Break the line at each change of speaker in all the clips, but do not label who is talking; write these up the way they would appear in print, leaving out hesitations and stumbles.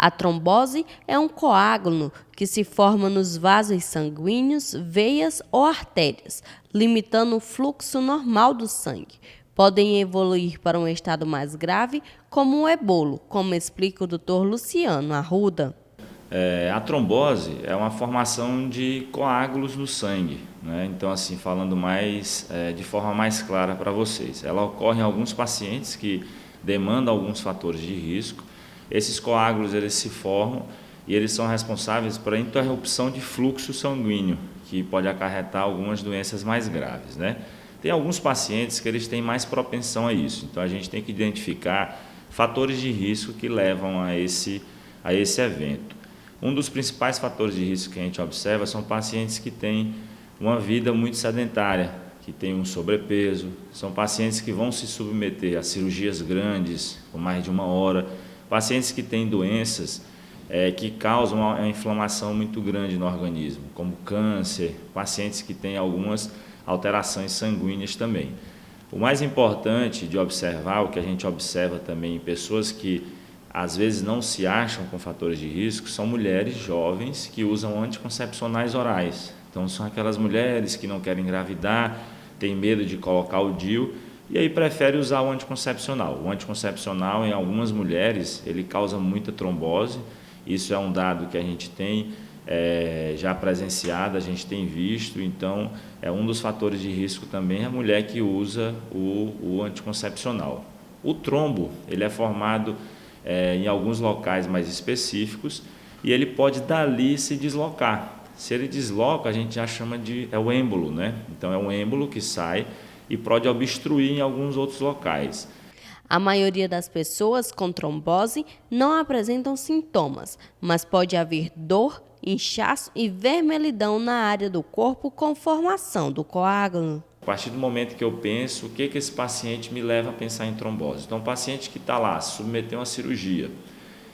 A trombose é um coágulo que se forma nos vasos sanguíneos, veias ou artérias, limitando o fluxo normal do sangue. Podem evoluir para um estado mais grave, como o ebolo, como explica o Dr. Luciano Arruda.
A trombose é uma formação de coágulos no sangue, né? Então, assim, falando de forma mais clara para vocês, ela ocorre em alguns pacientes que demandam alguns fatores de risco. Esses coágulos eles se formam e eles são responsáveis pela interrupção de fluxo sanguíneo, que pode acarretar algumas doenças mais graves, né? Tem alguns pacientes que eles têm mais propensão a isso, então a gente tem que identificar fatores de risco que levam a esse evento. Um dos principais fatores de risco que a gente observa são pacientes que têm uma vida muito sedentária, que têm um sobrepeso, são pacientes que vão se submeter a cirurgias grandes, por mais de 1 hora, pacientes que têm doenças que causam uma inflamação muito grande no organismo, como câncer, pacientes que têm algumas alterações sanguíneas também. O mais importante de observar, o que a gente observa também em pessoas que às vezes não se acham com fatores de risco, são mulheres jovens que usam anticoncepcionais orais. Então são aquelas mulheres que não querem engravidar, têm medo de colocar o DIU e aí preferem usar o anticoncepcional. O anticoncepcional em algumas mulheres ele causa muita trombose, isso é um dado que a gente tem já presenciado, a gente tem visto, então é um dos fatores de risco também a mulher que usa o anticoncepcional. O trombo ele é formado em alguns locais mais específicos e ele pode dali se deslocar. Se ele desloca, a gente já chama é o êmbolo, né? Então é um êmbolo que sai e pode obstruir em alguns outros locais.
A maioria das pessoas com trombose não apresentam sintomas, mas pode haver dor, inchaço e vermelhidão na área do corpo com formação do coágulo.
A partir do momento que eu penso, o que esse paciente me leva a pensar em trombose? Então, o paciente que está lá, se submeteu a uma cirurgia,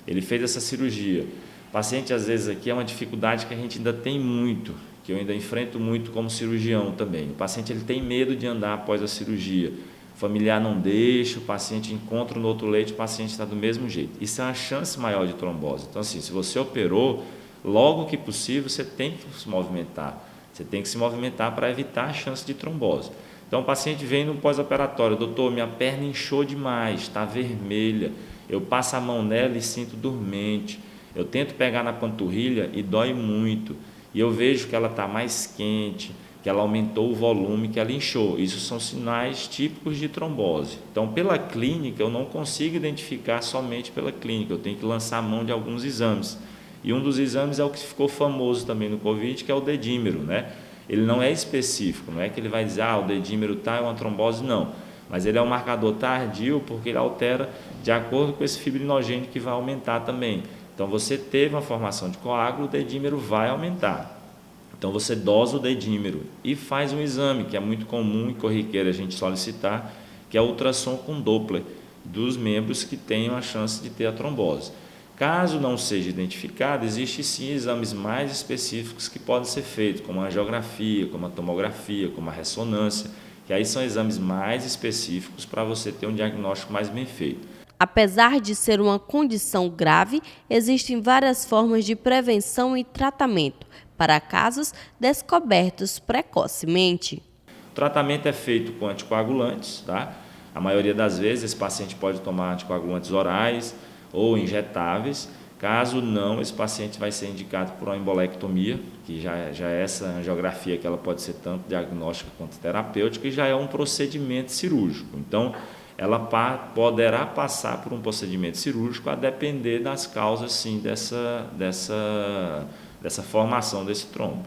ele fez essa cirurgia. O paciente, às vezes, aqui é uma dificuldade que a gente ainda tem muito, que eu ainda enfrento muito como cirurgião também. O paciente ele tem medo de andar após a cirurgia. O familiar não deixa, o paciente encontra no outro leito, o paciente está do mesmo jeito. Isso é uma chance maior de trombose. Então, assim, se você operou, logo que possível, você tem que se movimentar. Você tem que se movimentar para evitar a chance de trombose. Então, o paciente vem no pós-operatório, doutor, minha perna inchou demais, está vermelha, eu passo a mão nela e sinto dormente, eu tento pegar na panturrilha e dói muito, e eu vejo que ela está mais quente, que ela aumentou o volume, que ela inchou. Isso são sinais típicos de trombose. Então, pela clínica, eu não consigo identificar somente pela clínica, eu tenho que lançar a mão de alguns exames. E um dos exames é o que ficou famoso também no Covid, que é o dedímero, né? Ele não é específico, não é que ele vai dizer, o dedímero é uma trombose, não. Mas ele é um marcador tardio porque ele altera de acordo com esse fibrinogênio que vai aumentar também. Então, você teve uma formação de coágulo, o dedímero vai aumentar. Então, você dosa o dedímero e faz um exame, que é muito comum e corriqueiro a gente solicitar, que é o ultrassom com Doppler dos membros que tenham a chance de ter a trombose. Caso não seja identificado, existem sim exames mais específicos que podem ser feitos, como a angiografia, como a tomografia, como a ressonância, que aí são exames mais específicos para você ter um diagnóstico mais bem feito.
Apesar de ser uma condição grave, existem várias formas de prevenção e tratamento para casos descobertos precocemente.
O tratamento é feito com anticoagulantes, tá? A maioria das vezes esse paciente pode tomar anticoagulantes orais ou injetáveis. Caso não, esse paciente vai ser indicado por uma embolectomia, que já é essa angiografia que ela pode ser tanto diagnóstica quanto terapêutica e já é um procedimento cirúrgico. Então, ela poderá passar por um procedimento cirúrgico a depender das causas sim, dessa formação desse trombo.